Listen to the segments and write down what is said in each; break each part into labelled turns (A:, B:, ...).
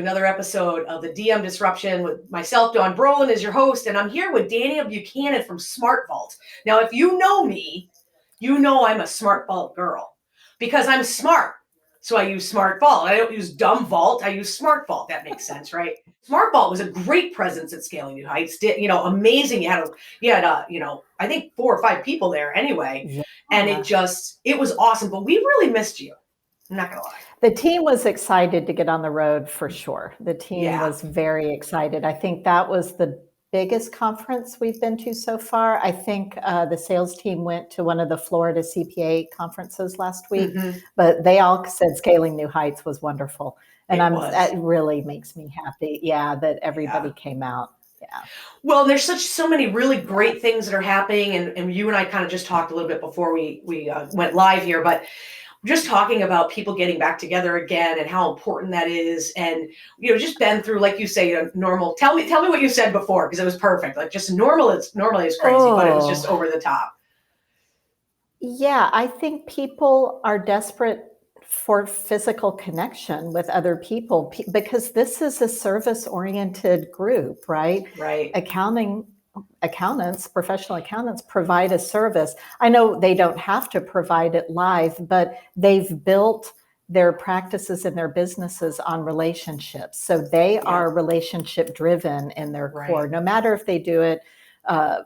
A: another episode of the DM Disruption with myself, Dawn Brolin, as your host, and I'm here with Dania Buchanan from SmartVault. Now, if you know me, you know I'm a SmartVault girl because I'm smart. So I use SmartVault. I don't use dumb vault. I use SmartVault. That makes sense, right? SmartVault was a great presence at Scaling New Heights. Amazing. You had I think 4 or 5 people there anyway,
B: Yeah.
A: and it was awesome. But we really missed you. I'm not gonna lie.
B: The team was excited to get on the road for sure. The team was very excited. I think that was the biggest conference we've been to so far. I think the sales team went to one of the Florida CPA conferences last week, but they all said Scaling New Heights was wonderful. And that really makes me happy. Yeah, that everybody came out. Yeah.
A: Well, there's so many really great things that are happening. And you and I kind of just talked a little bit before we went live here, but just talking about people getting back together again and how important that is. And, just been through, like you say, normal. Tell me what you said before, because it was perfect. Like just normally is crazy, but it was just over the top.
B: Yeah, I think people are desperate for physical connection with other people because this is a service-oriented group, right?
A: Right.
B: Accountants, professional accountants provide a service. I know they don't have to provide it live, but they've built their practices and their businesses on relationships. So they are relationship driven in their core, no matter if they do it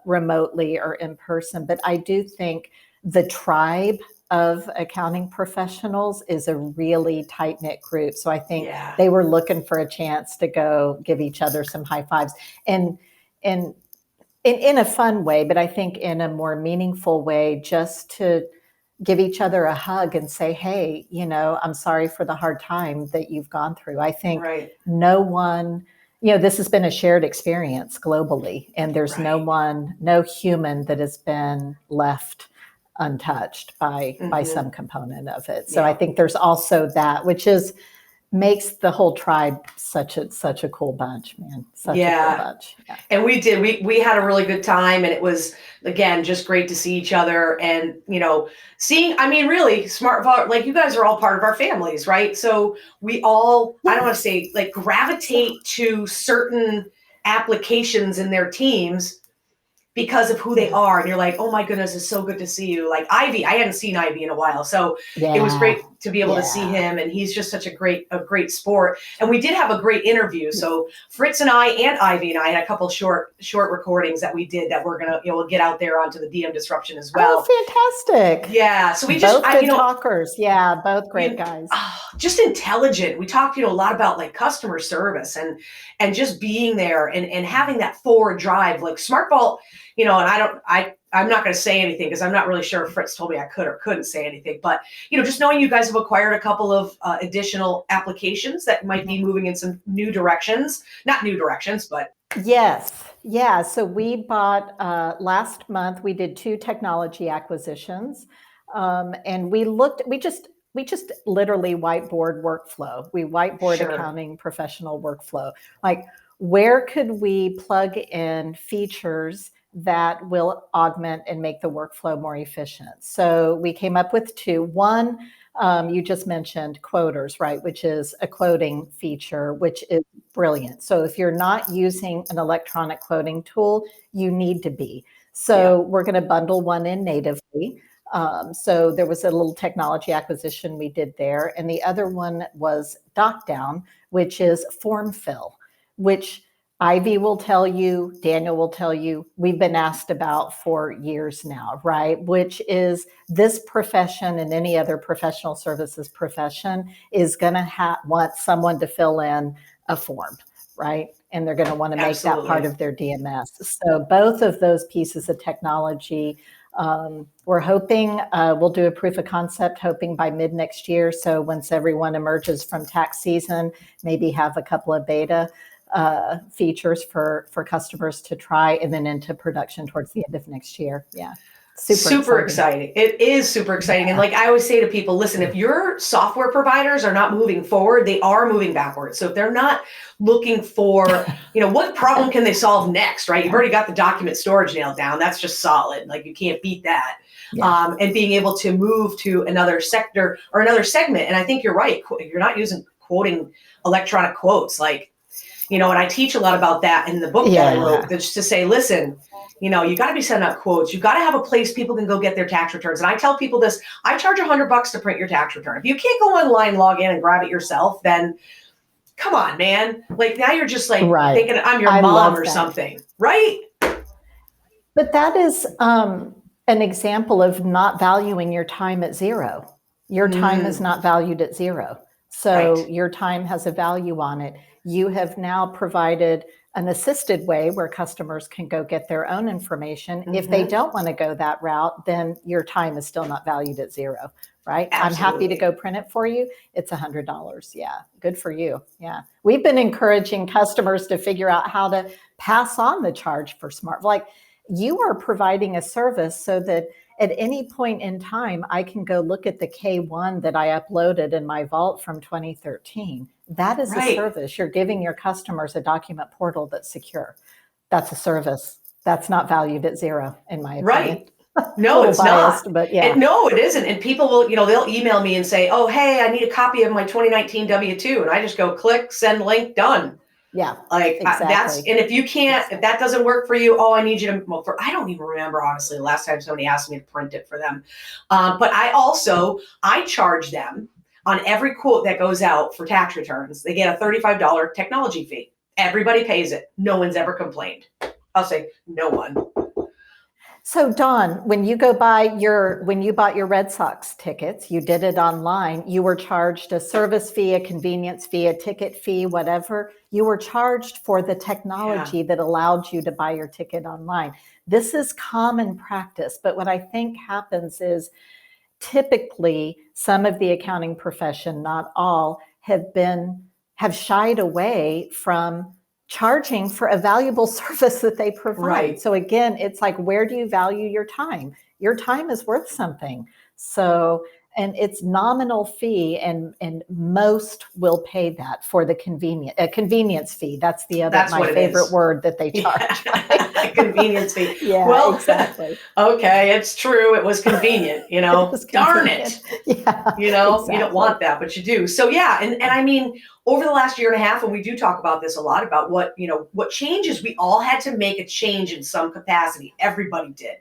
B: remotely or in person. But I do think the tribe of accounting professionals is a really tight-knit group. So I think they were looking for a chance to go give each other some high fives and in a fun way, but I think in a more meaningful way, just to give each other a hug and say, hey, I'm sorry for the hard time that you've gone through. I think no one, this has been a shared experience globally, and there's no human that has been left untouched by some component of it. So I think there's also that, which makes the whole tribe such a cool bunch, man. Such a cool bunch. Yeah.
A: And we had a really good time, and it was, again, just great to see each other and, really SmartVault, like you guys are all part of our families, right? So we all, I don't want to say like gravitate to certain applications in their teams because of who they are. And you're like, oh my goodness, it's so good to see you. Like Ivy, I hadn't seen Ivy in a while. So it was great to be able to see him. And he's just such a great sport. And we did have a great interview. So Fritz and I and Ivy and I had a couple short recordings that we did that we're going to, we'll get out there onto the DM Disruption as well.
B: Oh, fantastic.
A: Yeah. So we
B: both good talkers. Yeah. Both great guys.
A: Just intelligent. We talked, a lot about like customer service and just being there and having that forward drive, like SmartVault, and I'm not going to say anything because I'm not really sure if Fritz told me I could or couldn't say anything, but, just knowing you guys have acquired a couple of additional applications that might be moving in some new directions, not new directions, but.
B: Yes. Yeah. So we bought, last month, we did 2 technology acquisitions. And we just literally whiteboard workflow. We whiteboard accounting professional workflow. Like, where could we plug in features that will augment and make the workflow more efficient? So we came up with 2. One, you just mentioned Quoters, right? Which is a quoting feature, which is brilliant. So if you're not using an electronic quoting tool, you need to be. So we're going to bundle one in natively. So there was a little technology acquisition we did there. And the other one was DocDown, which is form fill, which Ivy will tell you, Daniel will tell you, we've been asked about for years now, right? Which is this profession and any other professional services profession is going to want someone to fill in a form, right? And they're going to want to make that part of their DMS. So both of those pieces of technology, we're hoping we'll do a proof of concept, hoping by mid next year. So once everyone emerges from tax season, maybe have a couple of beta features for customers to try, and then into production towards the end of next year. Yeah.
A: Super exciting. It is super exciting. Yeah. And like I always say to people, listen, if your software providers are not moving forward, they are moving backwards. So if they're not looking for, what problem can they solve next, right? You've already got the document storage nailed down. That's just solid. Like you can't beat that. And being able to move to another sector or another segment. And I think you're right. If you're not using quoting electronic quotes, like, and I teach a lot about that in the book that I wrote, that's to say, listen, you got to be sending out quotes. You got to have a place people can go get their tax returns. And I tell people this, I charge $100 to print your tax return. If you can't go online, log in and grab it yourself, then come on, man. Like, now you're just like thinking I'm your mom or something, right?
B: But that is an example of not valuing your time at zero. Your time is not valued at zero. So your time has a value on it. You have now provided an assisted way where customers can go get their own information. If they don't want to go that route, then your time is still not valued at zero, right? Absolutely. I'm happy to go print it for you. It's $100. Yeah, good for you. Yeah. We've been encouraging customers to figure out how to pass on the charge for SmartVault. Like, you are providing a service so that at any point in time, I can go look at the K1 that I uploaded in my vault from 2013. That is a service. You're giving your customers a document portal that's secure. That's a service. That's not valued at zero, in my opinion.
A: No, it's
B: biased,
A: not.
B: But yeah.
A: No, it isn't. And people will, they'll email me and say, oh, hey, I need a copy of my 2019 W-2. And I just go click, send link, done.
B: Yeah,
A: like exactly. And if you can't, if that doesn't work for you, I need you to, I don't even remember, honestly, the last time somebody asked me to print it for them. But I charge them on every quote that goes out for tax returns. They get a $35 technology fee. Everybody pays it. No one's ever complained. I'll say no one.
B: So Dawn, when you bought your Red Sox tickets, you did it online, you were charged a service fee, a convenience fee, a ticket fee, whatever. You were charged for the technology that allowed you to buy your ticket online. This is common practice, but what I think happens is typically some of the accounting profession, not all, have shied away from charging for a valuable service that they provide. Right. So again, it's like, where do you value your time? Your time is worth something. So, and it's nominal fee, and most will pay that for the convenience fee. That's my favorite word that they charge.
A: Right? Convenience fee.
B: Yeah, well, exactly.
A: Okay, it's true. It was convenient, Darn it.
B: Yeah,
A: you don't want that, but you do. So yeah, and I mean, over the last year and a half, and we do talk about this a lot, about what changes, we all had to make a change in some capacity. Everybody did.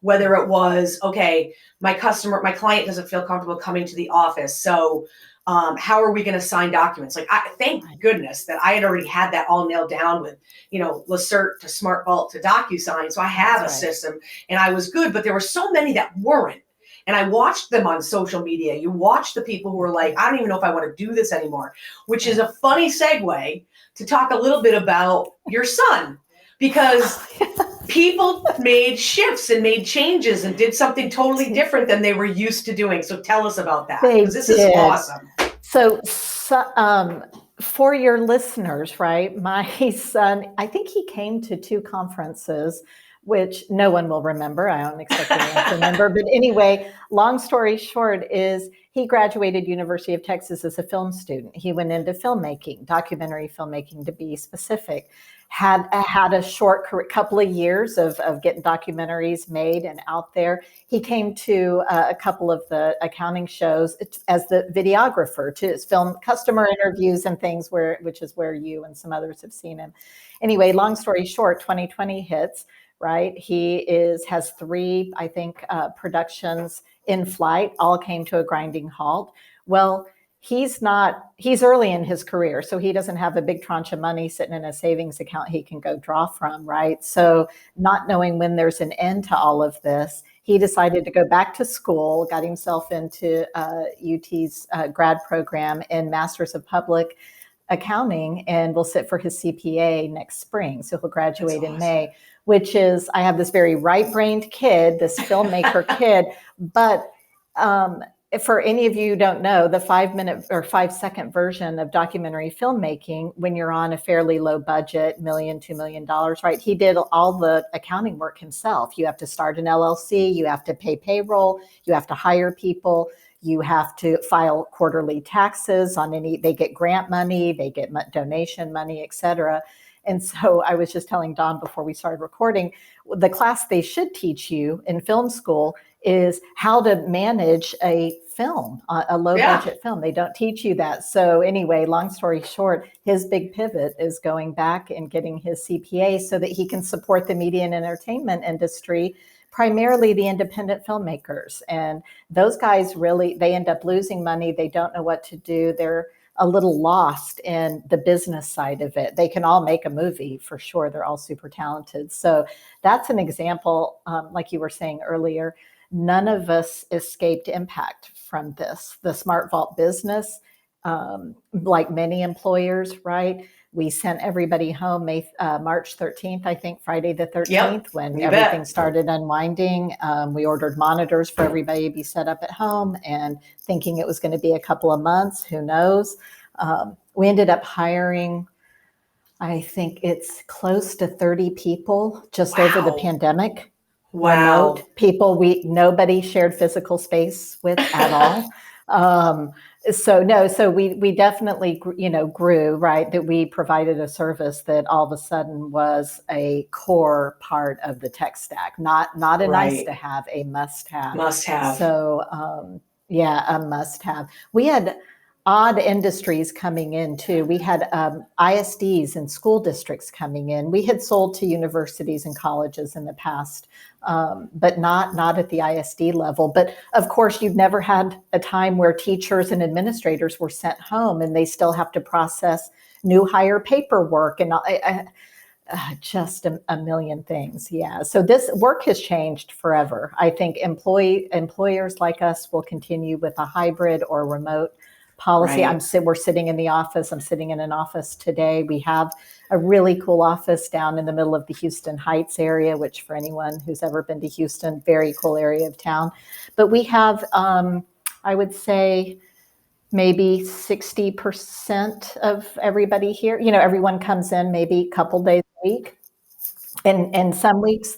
A: Whether it was, okay, my client doesn't feel comfortable coming to the office. So how are we going to sign documents? Like, thank goodness that I had already had that all nailed down with, Lacert to SmartVault to DocuSign. So I have a system, and I was good, but there were so many that weren't. And I watched them on social media. You watch the people who are like, I don't even know if I want to do this anymore, which is a funny segue to talk a little bit about your son, because people made shifts and made changes and did something totally different than they were used to doing. So tell us about that, because this is awesome.
B: So for your listeners, right, my son, I think he came to 2 conferences, which no one will remember. I don't expect anyone to remember. But anyway, long story short is he graduated University of Texas as a film student. He went into filmmaking, documentary filmmaking to be specific. Had a short couple of years of getting documentaries made and out there. He came to a couple of the accounting shows as the videographer to film customer interviews and things, which is where you and some others have seen him. Anyway, long story short, 2020 hits. Right, he has 3, I think, productions in flight. All came to a grinding halt. Well, he's early in his career, so he doesn't have a big tranche of money sitting in a savings account he can go draw from, right? So not knowing when there's an end to all of this, he decided to go back to school, got himself into UT's grad program in Masters of Public Accounting, and will sit for his CPA next spring. So he'll graduate in May, which is, I have this very right-brained kid, this filmmaker kid, but for any of you who don't know, the 5-minute or 5-second version of documentary filmmaking, when you're on a fairly low budget, $1 million, $2 million, right? He did all the accounting work himself. You have to start an LLC, you have to pay payroll, you have to hire people, you have to file quarterly taxes on they get grant money, they get donation money, et cetera. And so I was just telling Dawn before we started recording, the class they should teach you in film school is how to manage a film, a low
A: Yeah.
B: budget film. They don't teach you that. So anyway, long story short, his big pivot is going back and getting his CPA so that he can support the media and entertainment industry, primarily the independent filmmakers. And those guys really, they end up losing money. They don't know what to do. They're a little lost in the business side of it. They can all make a movie for sure. They're all super talented. So that's an example, like you were saying earlier, none of us escaped impact from this. The SmartVault business, like many employers, right? We sent everybody home March 13th, I think, Friday the 13th,
A: Yep,
B: when
A: you
B: everything
A: bet.
B: started unwinding. We ordered monitors for everybody to be set up at home, and thinking it was going to be a couple of months, who knows? We ended up hiring, I think it's close to 30 people just over the
A: Wow.
B: pandemic.
A: Wow.
B: Remote people nobody shared physical space with at all. So we definitely, grew, right? That we provided a service that all of a sudden was a core part of the tech stack, not a nice
A: Right.
B: to have, a must have.
A: Must have.
B: So yeah, a must have. We had odd industries coming in too. We had ISDs and school districts coming in. We had sold to universities and colleges in the past, but not at the ISD level. But of course, you've never had a time where teachers and administrators were sent home and they still have to process new hire paperwork and just a million things. Yeah. So this work has changed forever. I think employers like us will continue with a hybrid or remote policy.
A: Right.
B: We're sitting in the office. I'm sitting in an office today. We have a really cool office down in the middle of the Houston Heights area, which for anyone who's ever been to Houston, very cool area of town. But we have, I would say, maybe 60% of everybody here. Everyone comes in maybe a couple days a week. And some weeks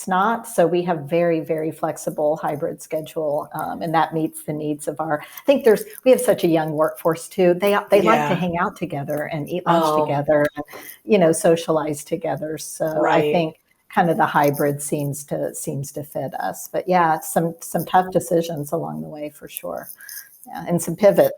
B: not. So we have very, very flexible hybrid schedule, and that meets the needs of I think we have such a young workforce too. They like to hang out together and eat lunch together, and, socialize together. So
A: Right.
B: I think kind of the hybrid seems to fit us. But yeah, some tough decisions along the way for sure. Yeah, and some pivots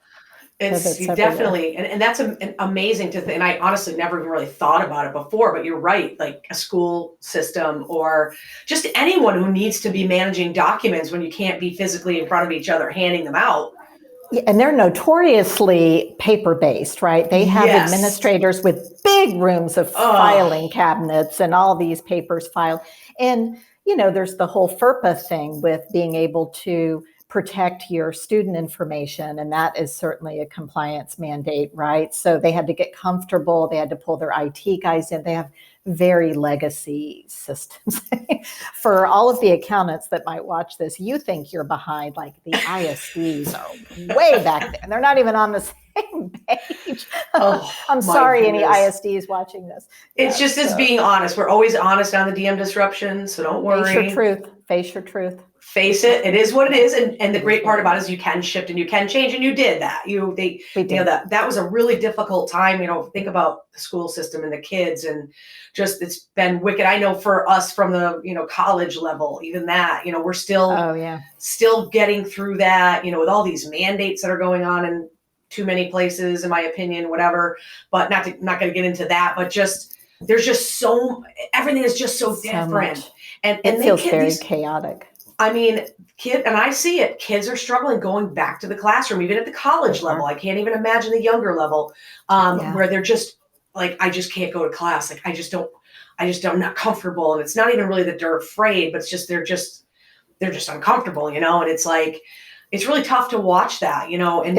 A: Definitely, and that's amazing to think. And I honestly never even really thought about it before, but you're right. Like a school system or just anyone who needs to be managing documents when you can't be physically in front of each other handing them out.
B: Yeah, and they're notoriously paper-based, right? They have
A: Yes.
B: administrators with big rooms of filing cabinets and all these papers filed. And, there's the whole FERPA thing with being able to protect your student information. And that is certainly a compliance mandate, right? So they had to get comfortable. They had to pull their IT guys in. They have very legacy systems. For all of the accountants that might watch this, you think you're behind, like the ISDs are way back there. They're not even on the same page. I'm sorry,
A: goodness.
B: Any ISDs watching this.
A: It's it's being honest. We're always honest on the DM disruption, so don't worry.
B: Face your truth. Face your truth.
A: Face it. It is what it is, and the great part about it is you can shift and you can change, and you did that. That was a really difficult time. Think about the school system and the kids, and just it's been wicked. I know for us from the college level, even that we're still getting through that. With all these mandates that are going on in too many places, in my opinion, whatever. But not going to get into that. But there's just everything is just so different, and
B: it feels very chaotic.
A: I mean, and I see it, kids are struggling going back to the classroom, even at the college level. I can't even imagine the younger level, where they're just like, I just can't go to class. Like, I'm not comfortable. And it's not even really that they're afraid, but it's just, they're just uncomfortable, and it's like, it's really tough to watch that, and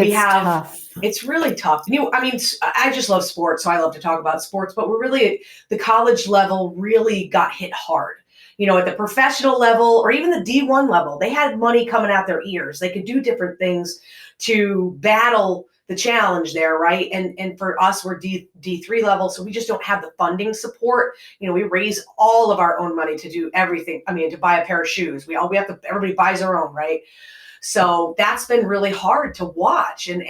A: it's really tough. I just love sports. So I love to talk about sports, but the college level really got hit hard. At the professional level or even the D1 level, they had money coming out their ears. They could do different things to battle the challenge there, right? And for us, we're D3 level, so we just don't have the funding support. We raise all of our own money to do everything. To buy a pair of shoes, everybody buys their own, right? So that's been really hard to watch and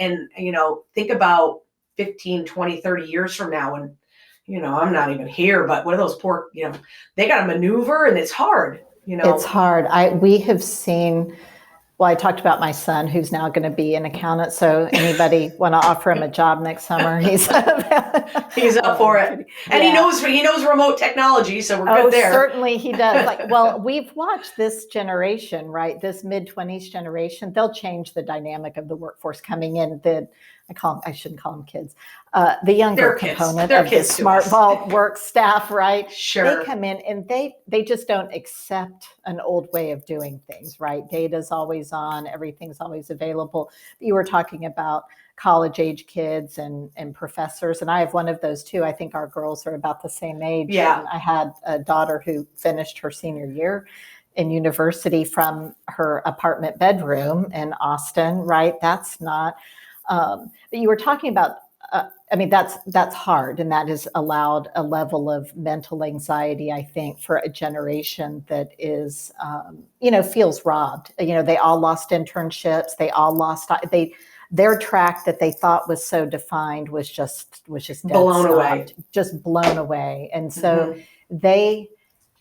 A: think about 15, 20, 30 years from now when I'm not even here, but what are those poor, they got to maneuver and it's hard,
B: It's hard. We have seen, Well, I talked about my son, who's now going to be an accountant. So anybody want to offer him a job next summer? He's
A: He's up for it, and
B: yeah.
A: he knows remote technology, so we're good there.
B: Certainly he does. Like, well, we've watched this generation, right? This mid-20s generation. They'll change the dynamic of the workforce coming in. I shouldn't call them kids. The younger component of the SmartVault work staff, right?
A: Sure.
B: They come in and they just don't accept an old way of doing things, right? Data's always on, everything's always available. You were talking about college age kids and professors, and I have one of those too. I think our girls are about the same age.
A: Yeah.
B: And I had a daughter who finished her senior year in university from her apartment bedroom in Austin, right? That's not. But you were talking about, that's hard, and that has allowed a level of mental anxiety, I think, for a generation that is, feels robbed. They all lost internships. They all lost, their track that they thought was so defined was just
A: blown away,
B: just blown away. And so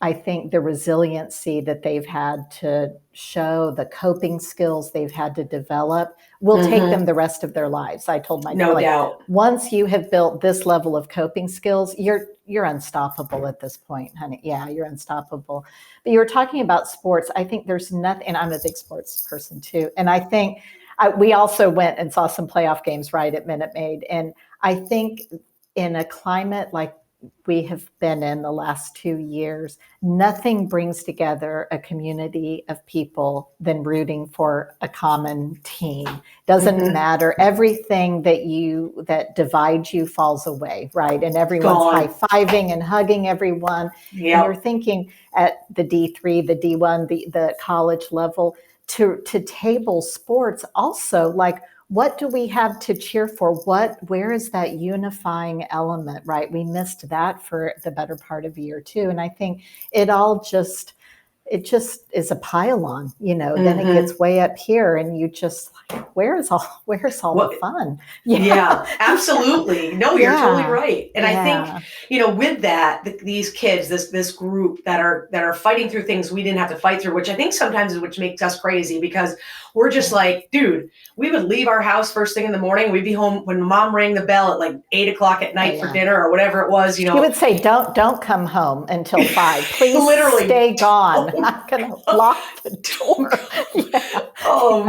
B: I think the resiliency that they've had to show, the coping skills they've had to develop will take them the rest of their lives. I told my daughter,
A: doubt.
B: Once you have built this level of coping skills, you're unstoppable at this point, honey. Yeah, you're unstoppable. But you were talking about sports. I think there's nothing, and I'm a big sports person too. And I think we also went and saw some playoff games, right, at Minute Maid. And I think in a climate like we have been in the last 2 years, nothing brings together a community of people than rooting for a common team. Doesn't matter. Everything that divides you falls away, right? And everyone's high-fiving and hugging everyone. Yep. And you're thinking at the D3, the D1, the college level, to table sports also, like, what do we have to cheer for? Where is that unifying element, right? We missed that for the better part of a year too. And I think it just is a pylon, then it gets way up here and you just like, where's all the fun?
A: Yeah, absolutely. No, you're totally right. And I think, with that, these kids, this group that are fighting through things we didn't have to fight through, which I think sometimes is what makes us crazy, because we're just like, dude, we would leave our house first thing in the morning. We'd be home when mom rang the bell at like 8:00 at night for dinner or whatever it was.
B: She would say, don't come home until 5. Please literally stay gone. I'm going to lock the door.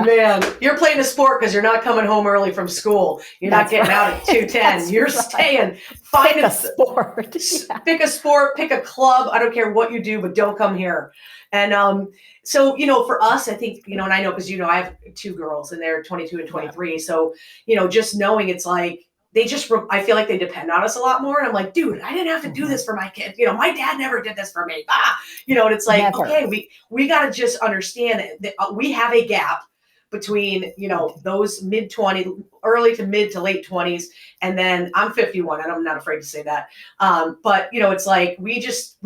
A: Man, you're playing a sport because you're not coming home early from school. You're not getting out at 2:10. You're staying. Find a sport. Pick a sport, pick a club. I don't care what you do, but don't come here. And so, for us, I think, and I know because, I have 2 girls and they're 22 and 23. So, just knowing it's like, I feel like they depend on us a lot more. And I'm like, dude, I didn't have to do this for my kid. My dad never did this for me. And it's like, okay, we got to just understand that we have a gap between, those mid-20s, early to mid to late 20s. And then I'm 51 and I'm not afraid to say that. But, it's like, we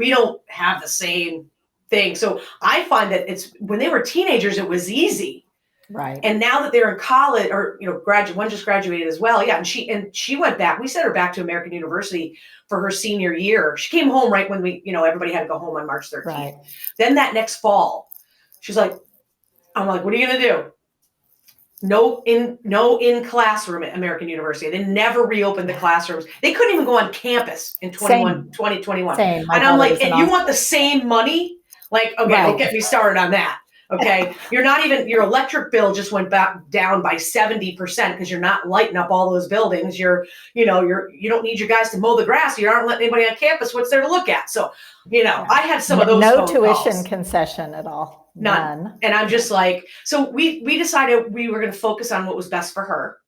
A: don't have the same thing. So I find that it's when they were teenagers, it was easy.
B: Right.
A: And now that they're in college or, one just graduated as well. Yeah. And she went back. We sent her back to American University for her senior year. She came home right when everybody had to go home on March 13th. Right. Then that next fall, she's like, I'm like, what are you going to do? No in classroom at American University. They never reopened the classrooms. They couldn't even go on campus in 2021.
B: Same.
A: And I'm like, and you want the same money? Like, okay, don't get me started on that. Okay. Your electric bill just went back down by 70% because you're not lighting up all those buildings. You don't need your guys to mow the grass. You aren't letting anybody on campus. What's there to look at? So, I had some of those.
B: No tuition concession at all. None.
A: And I'm just like, so we decided we were going to focus on what was best for her.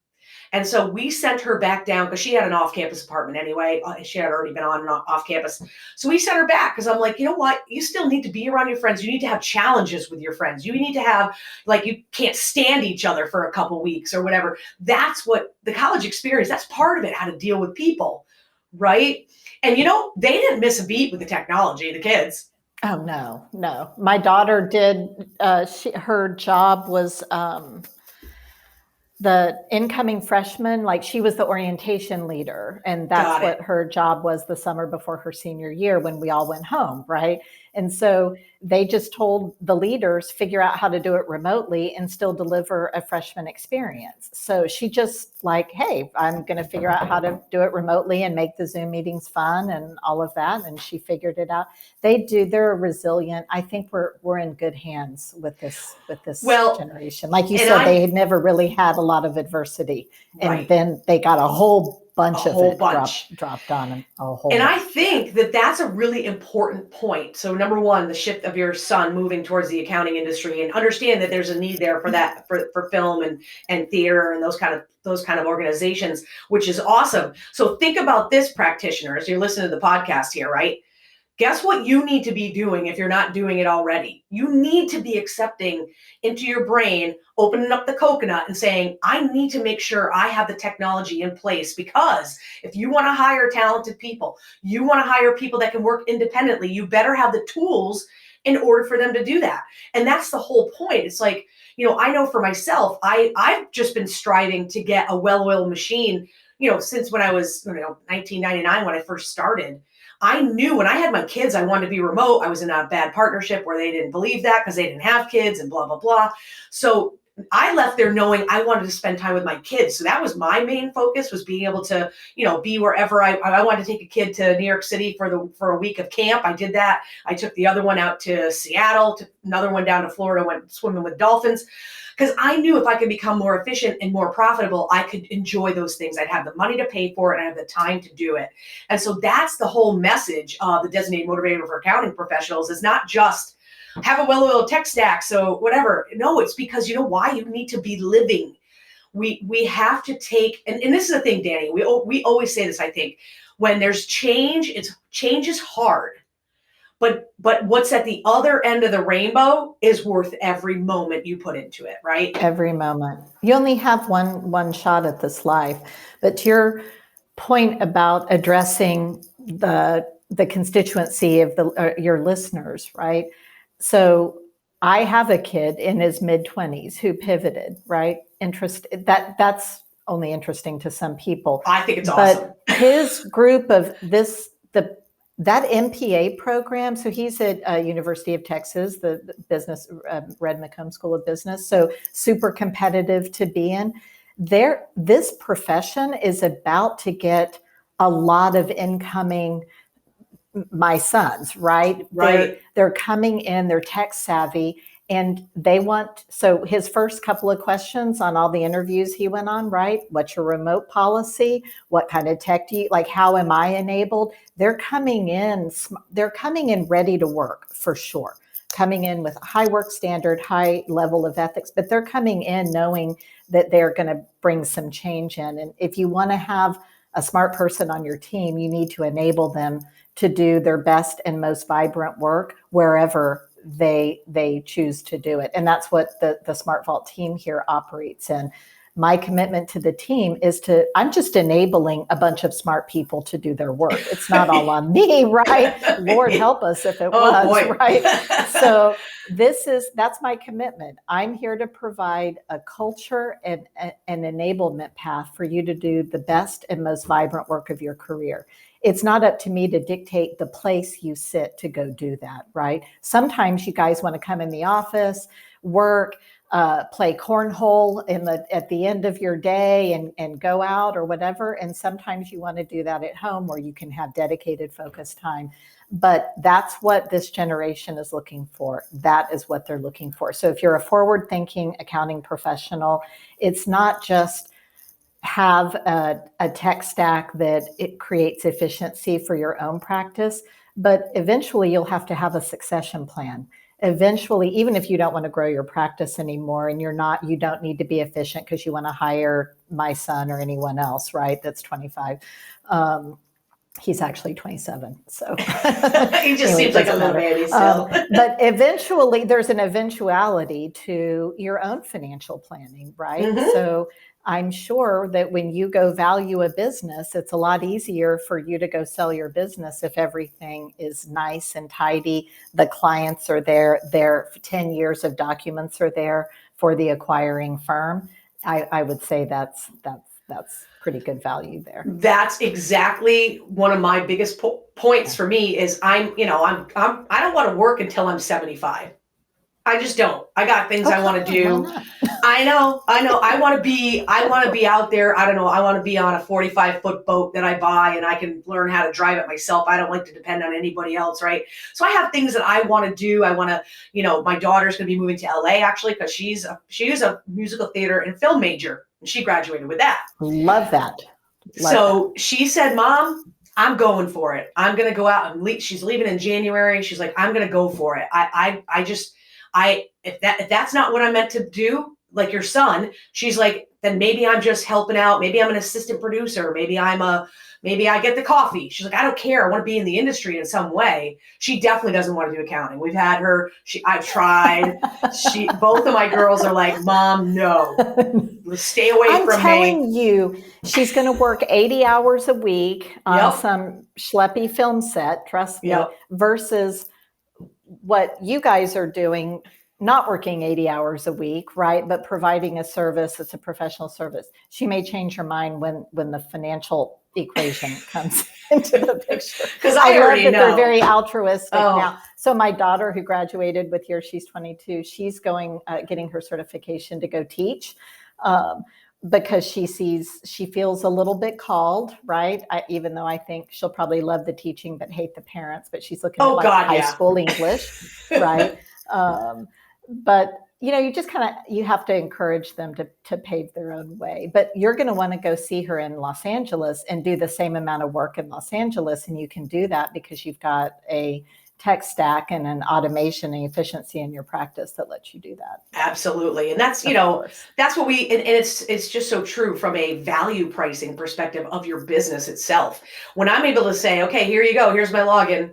A: And so we sent her back down because she had an off-campus apartment anyway. She had already been on and off campus. So we sent her back because I'm like, you know what? You still need to be around your friends. You need to have challenges with your friends. You need to have, you can't stand each other for a couple weeks or whatever. That's what the college experience, that's part of it, how to deal with people, right? And, they didn't miss a beat with the technology, the kids.
B: Oh, no. My daughter did, her job was, the incoming freshman, like she was the orientation leader, and that's
A: Got it.
B: what her job was the summer before her senior year when we all went home, right? And so they just told the leaders, figure out how to do it remotely and still deliver a freshman experience. So she just like, hey, I'm going to figure out how to do it remotely and make the Zoom meetings fun and all of that. And she figured it out. They're resilient. I think we're in good hands with this generation. Like you said, they had never really had a lot of adversity, and then they got a whole bunch of it dropped on them.
A: And I think that that's a really important point. So number one, the shift of your son moving towards the accounting industry, and understand that there's a need there for that, for film and theater and those kind of organizations, which is awesome. So think about this, practitioners. You're listening to the podcast here, right? Guess what you need to be doing if you're not doing it already? You need to be accepting into your brain, opening up the coconut and saying, I need to make sure I have the technology in place, because if you want to hire talented people, you want to hire people that can work independently, you better have the tools in order for them to do that. And that's the whole point. It's like, I know for myself, I've just been striving to get a well-oiled machine, since when I was, 1999, when I first started. I knew when I had my kids, I wanted to be remote. I was in a bad partnership where they didn't believe that because they didn't have kids and blah, blah, blah. So I left there knowing I wanted to spend time with my kids. So that was my main focus, was being able to, be wherever I wanted to take a kid to New York City for a week of camp. I did that. I took the other one out to Seattle, took another one down to Florida, went swimming with dolphins. Because I knew if I could become more efficient and more profitable, I could enjoy those things. I'd have the money to pay for it and I have the time to do it. And so that's the whole message of the designated motivator for accounting professionals, is not just have a well-oiled tech stack, so whatever. No, it's because you know why? You need to be living. We have to take, and this is the thing, Danny, we always say this, I think, when there's change, change is hard. But what's at the other end of the rainbow is worth every moment you put into it, right?
B: Every moment. You only have one shot at this life. But to your point about addressing the constituency of your listeners, right? So I have a kid in his mid-20s who pivoted, right? That's only interesting to some people.
A: I think it's awesome.
B: But his group of that MPA program, so he's at University of Texas, the business, Red McComb School of Business, so super competitive to be in. This profession is about to get a lot of incoming my sons, right?
A: Right.
B: They're coming in, they're tech savvy, and so his first couple of questions on all the interviews he went on, right? What's your remote policy? What kind of tech do you, like, how am I enabled? They're coming in ready to work, for sure. Coming in with a high work standard, high level of ethics, but they're coming in knowing that they're going to bring some change in. And if you want to have a smart person on your team, you need to enable them to do their best and most vibrant work wherever they choose to do it. And that's what the SmartVault team here operates in. My commitment to the team is I'm just enabling a bunch of smart people to do their work. It's not all on me, right? Lord help us if it was,
A: boy.
B: Right? So that's my commitment. I'm here to provide a culture and an enablement path for you to do the best and most vibrant work of your career. It's not up to me to dictate the place you sit to go do that, right? Sometimes you guys want to come in the office, work, play cornhole at the end of your day and go out or whatever. And sometimes you want to do that at home where you can have dedicated focused time. But that's what this generation is looking for. That is what they're looking for. So if you're a forward-thinking accounting professional, it's not just have a tech stack that it creates efficiency for your own practice, but eventually you'll have to have a succession plan. Eventually, even if you don't want to grow your practice anymore and you don't need to be efficient because you want to hire my son or anyone else, right? That's 25. He's actually 27. So
A: he just seems like a little baby still.
B: But eventually there's an eventuality to your own financial planning, right?
A: Mm-hmm.
B: So I'm sure that when you go value a business, it's a lot easier for you to go sell your business if everything is nice and tidy. The clients are there, their 10 years of documents are there for the acquiring firm. I would say that's pretty good value there.
A: That's exactly one of my biggest points for me is I don't want to work until I'm 75. I just don't. I got things I want to do. I know. I want to be out there. I don't know. I want to be on a 45-foot boat that I buy and I can learn how to drive it myself. I don't like to depend on anybody else, right? So I have things that I want to do. I want to, my daughter's going to be moving to LA actually because she's a musical theater and film major and she graduated with that.
B: Love that.
A: So she said, Mom, I'm going for it. I'm going to go out and she's leaving in January. She's like, I'm going to go for it. If that's not what I'm meant to do, like your son, she's like, then maybe I'm just helping out. Maybe I'm an assistant producer. Maybe I get the coffee. She's like, I don't care. I want to be in the industry in some way. She definitely doesn't want to do accounting. We've had her. I've tried. Both of my girls are like, Mom, no, stay away from me.
B: I'm telling you, she's going to work 80 hours a week on some schleppy film set, trust me, versus what you guys are doing, not working 80 hours a week, right? But providing a service that's a professional service. She may change her mind when the financial equation comes into the picture.
A: Because I already
B: love that
A: know.
B: They're very altruistic now. So my daughter who graduated with here, she's 22, she's going, getting her certification to go teach. Because she feels a little bit called, right? Even though I think she'll probably love the teaching, but hate the parents, but she's looking at high school English, right? But you just you have to encourage them to pave their own way. But you're going to want to go see her in Los Angeles and do the same amount of work in Los Angeles. And you can do that because you've got a tech stack and an automation and efficiency in your practice that lets you do that.
A: Absolutely. And that's, that's what and it's just so true from a value pricing perspective of your business itself. When I'm able to say, okay, here you go, here's my login.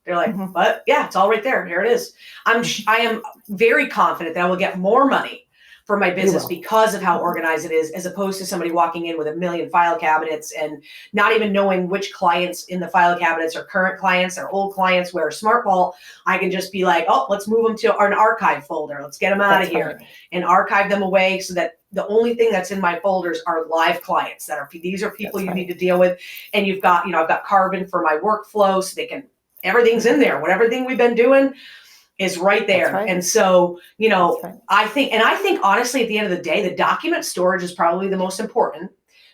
A: They're like, but yeah, it's all right there. Here it is. I am very confident that I will get more money for my business because of how organized it is, as opposed to somebody walking in with a million file cabinets and not even knowing which clients in the file cabinets are current clients or old clients. Where SmartVault, I can just be like, oh, let's move them to an archive folder. Let's get them out of here and archive them away so that the only thing that's in my folders are live clients these are people you need to deal with. And you've got, I've got Carbon for my workflow so everything's in there. Whatever thing we've been doing is right there. And so, I think honestly, at the end of the day, the document storage is probably the most important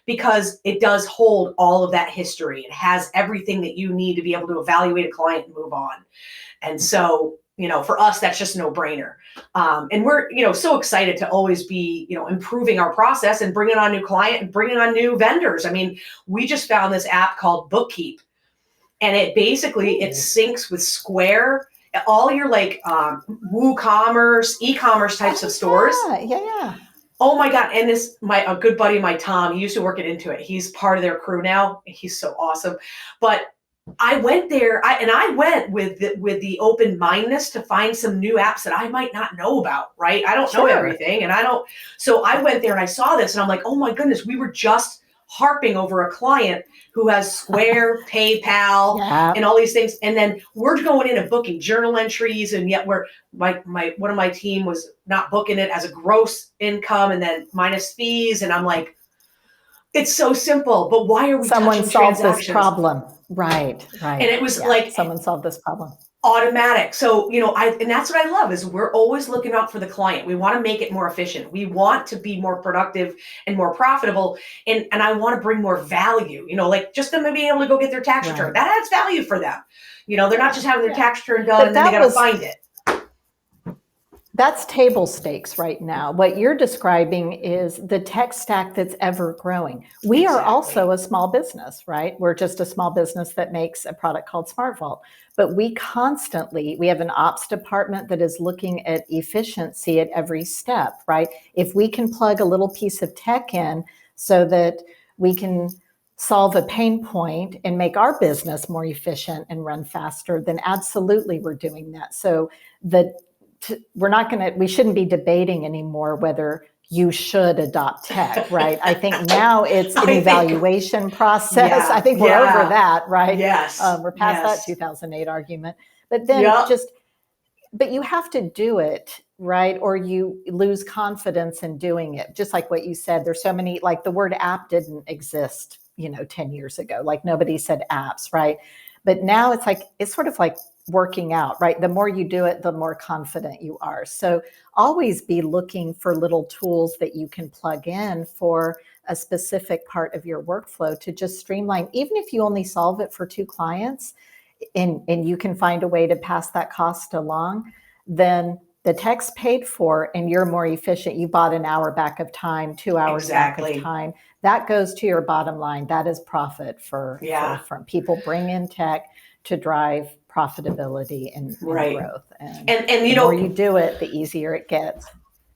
A: because it does hold all of that history. It has everything that you need to be able to evaluate a client and move on. And so, for us, that's just a no-brainer. And we're, so excited to always be, improving our process and bringing on new client and bringing on new vendors. I mean, we just found this app called Bookkeep, and it basically, it syncs with Square, all your WooCommerce, e-commerce types of stores.
B: Yeah.
A: Oh my God. And a good buddy, my Tom, he used to work at Intuit. He's part of their crew now. He's so awesome. But I went there I went with the open mindedness to find some new apps that I might not know about, right? I don't know everything so I went there and I saw this and I'm like, oh my goodness, we were just harping over a client who has Square, PayPal, and all these things. And then we're going in and booking journal entries. And yet one of my team was not booking it as a gross income and then minus fees. And I'm like, it's so simple, but why are we
B: Someone
A: touching
B: solved
A: transactions?
B: this problem. Right.
A: And it was like
B: someone solved this problem.
A: Automatic. So, and that's what I love is we're always looking out for the client. We want to make it more efficient. We want to be more productive and more profitable. And I want to bring more value, just them being able to go get their tax return. That adds value for them. They're not just having their tax return done and then they got to find it.
B: That's table stakes right now. What you're describing is the tech stack that's ever growing. We are also a small business, right? We're just a small business that makes a product called SmartVault. But we have an ops department that is looking at efficiency at every step, right? If we can plug a little piece of tech in so that we can solve a pain point and make our business more efficient and run faster, then absolutely we're doing that. So we shouldn't be debating anymore whether you should adopt tech, right? I think now it's an evaluation process. I think we're over that, right?
A: Yes.
B: We're past that 2008 argument. But then but you have to do it, right? Or you lose confidence in doing it. Just like what you said, there's so many, like the word app didn't exist, 10 years ago. Like nobody said apps, right? But now it's sort of like working out, right? The more you do it, the more confident you are. So always be looking for little tools that you can plug in for a specific part of your workflow to just streamline, even if you only solve it for 2 clients, and you can find a way to pass that cost along, then the tech's paid for and you're more efficient. You bought an hour back of time, 2 hours back of time. That goes to your bottom line. That is profit for from people bring in tech to drive profitability and growth. And the more you do it, the easier it gets.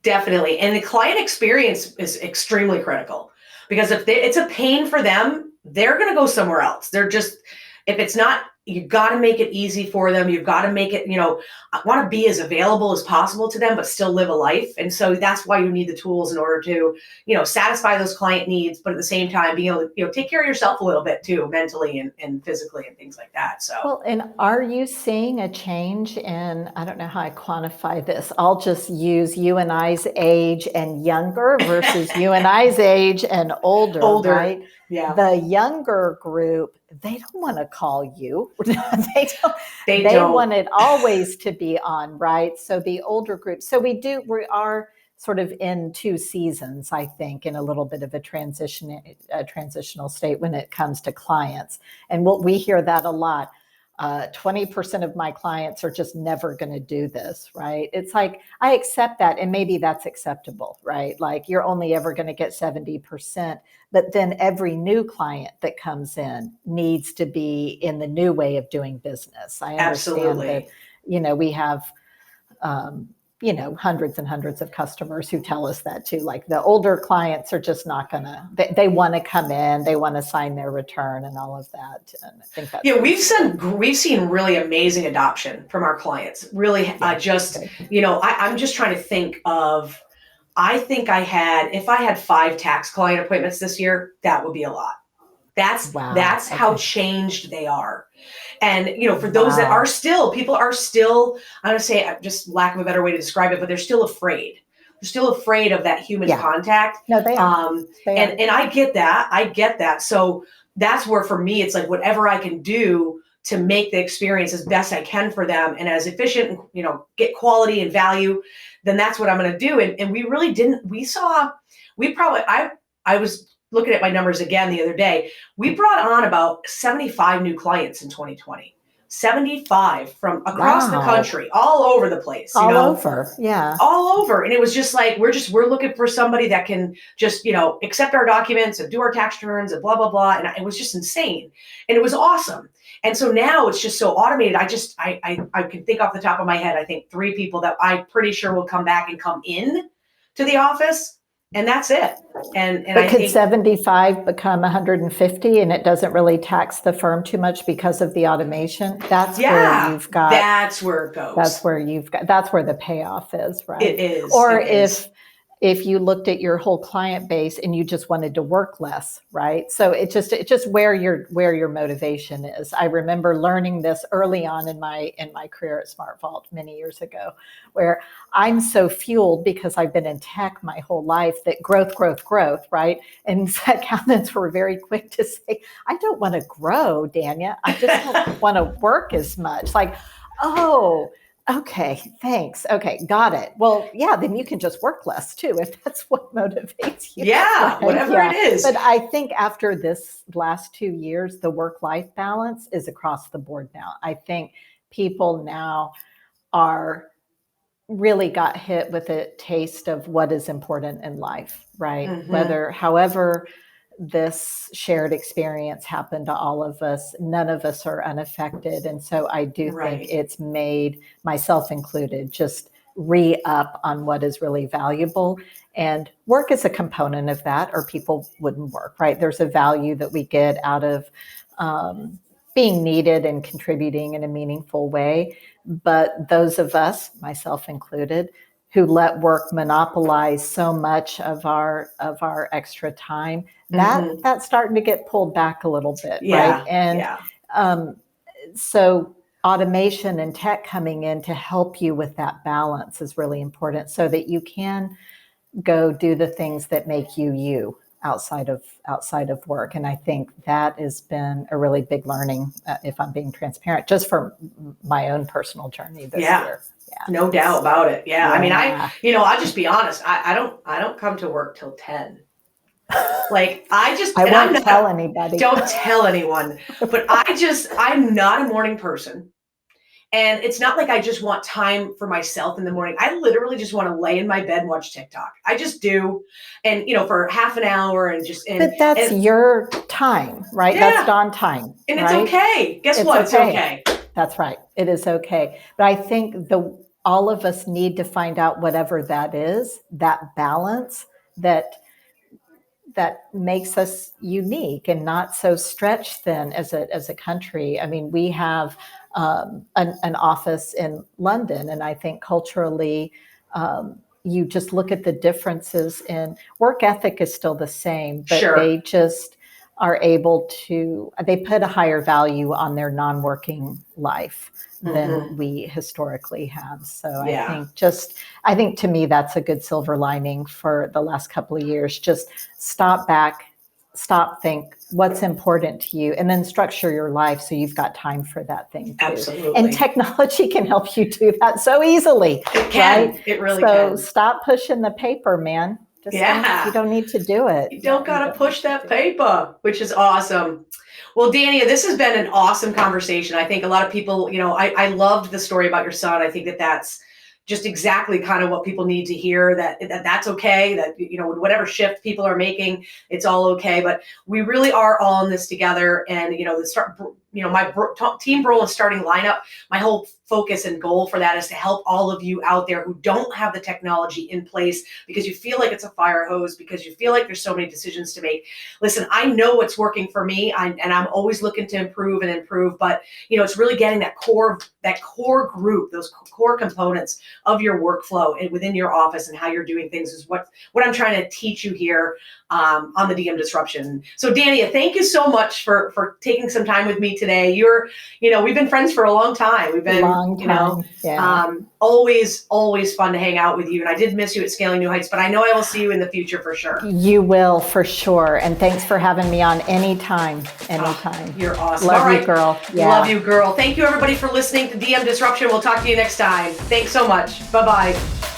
A: Definitely. And the client experience is extremely critical, because if it's a pain for them, they're going to go somewhere else. They're just, if it's not, you've got to make it easy for them. You've got to make it, I want to be as available as possible to them, but still live a life. And so that's why you need the tools in order to, satisfy those client needs, but at the same time, being able to, take care of yourself a little bit too, mentally and physically and things like that. So,
B: well, and are you seeing a change in, I don't know how I quantify this. I'll just use you and I's age and younger versus you and I's age and older, right?
A: Yeah.
B: The younger group, they don't want to call you. They
A: don't.
B: want it always to be on, right? So the older group, so we are sort of in 2 seasons, I think, in a little bit of a transitional state when it comes to clients. And we hear that a lot. 20% of my clients are just never going to do this, right? It's like, I accept that, and maybe that's acceptable, right? Like you're only ever going to get 70%, but then every new client that comes in needs to be in the new way of doing business. I understand that, we have, hundreds and hundreds of customers who tell us that too. Like the older clients are just not gonna, they want to come in, they want to sign their return and all of that. And I think that's
A: we've seen really amazing adoption from our clients. Really, I'm just trying to think of, I think if I had 5 tax client appointments this year, that would be a lot. That's how changed they are. And, for those that are still, people are still, I'm going to say, just lack of a better way to describe it, but they're still afraid. They're still afraid of that human contact.
B: No, they are.
A: And I get that. So that's where, for me, it's like whatever I can do to make the experience as best I can for them and as efficient, get quality and value, then that's what I'm going to do. And we really didn't, I was looking at my numbers again the other day. We brought on about 75 new clients in 2020. 75 from across the country, all over the place.
B: All over.
A: And it was just like, we're looking for somebody that can just, accept our documents and do our tax returns and blah, blah, blah. And it was just insane. And it was awesome. And so now it's just so automated. I can think off the top of my head, I think 3 people that I'm pretty sure will come back and come in to the office. And that's it. And
B: but could 75 become 150 and it doesn't really tax the firm too much because of the automation? That's where you've got.
A: That's where it goes.
B: That's where that's where the payoff is, right?
A: It is.
B: Or if you looked at your whole client base and you just wanted to work less, right? So it's just where your motivation is. I remember learning this early on in my career at SmartVault many years ago, where I'm so fueled because I've been in tech my whole life that growth, right? And accountants were very quick to say, I don't want to grow, Dania. I just don't want to work as much. Like, oh, okay, thanks. Okay, got it. Well, yeah, then you can just work less too, if that's what motivates you.
A: Yeah, right? Whatever it is.
B: But I think after this last 2 years, the work-life balance is across the board now. I think people now are really got hit with a taste of what is important in life, right? Mm-hmm. However this shared experience happened to all of us, none of us are unaffected. And so I do think it's made, myself included, just re-up on what is really valuable. And work is a component of that, or people wouldn't work, right? There's a value that we get out of being needed and contributing in a meaningful way. But those of us, myself included, who let work monopolize so much of our extra time, that's starting to get pulled back a little bit, right? And so automation and tech coming in to help you with that balance is really important so that you can go do the things that make you outside of work. And I think that has been a really big learning, if I'm being transparent, just for my own personal journey this year.
A: Yeah, no doubt about it. Yeah. I mean, I'll just be honest. I don't come to work till 10. Like I
B: won't tell anybody.
A: Don't tell anyone. But I'm not a morning person. And it's not like I just want time for myself in the morning. I literally just want to lay in my bed and watch TikTok. I just do. And, for half an hour
B: but that's your time, right?
A: Yeah.
B: That's Dawn time.
A: And
B: right?
A: It's okay. Guess what? It's okay.
B: That's right. It is okay. But I think all of us need to find out whatever that is, that balance that makes us unique and not so stretched thin as a country. I mean, we have an office in London, and I think culturally, you just look at the differences in work ethic is still the same, but they just are able to, they put a higher value on their non-working life than we historically have. So I think to me, that's a good silver lining for the last couple of years. Just stop back, think what's important to you, and then structure your life so you've got time for that thing too.
A: Absolutely.
B: And technology can help you do that so easily.
A: It can.
B: Right?
A: It really can.
B: So stop pushing the paper, man. You don't need to do it.
A: You don't got to push that paper, which is awesome. Well, Dania, this has been an awesome conversation. I think a lot of people, I loved the story about your son. I think that's just exactly kind of what people need to hear, that's okay, that, whatever shift people are making, it's all okay. But we really are all in this together. And, my Team Brolin starting lineup, my whole focus and goal for that is to help all of you out there who don't have the technology in place because you feel like it's a fire hose, because you feel like there's so many decisions to make. Listen, I know what's working for me, and I'm always looking to improve, but it's really getting that core group, those core components of your workflow and within your office and how you're doing things is what I'm trying to teach you here on the DM Disruption. So Dania, thank you so much for taking some time with me today. We've been friends for a long time. We've been, always fun to hang out with you. And I did miss you at Scaling New Heights, but I know I will see you in the future for sure.
B: You will, for sure. And thanks for having me on anytime.
A: You're awesome.
B: Love you, girl. Yeah.
A: Love you, girl. Thank you, everybody, for listening to DM Disruption. We'll talk to you next time. Thanks so much. Bye-bye.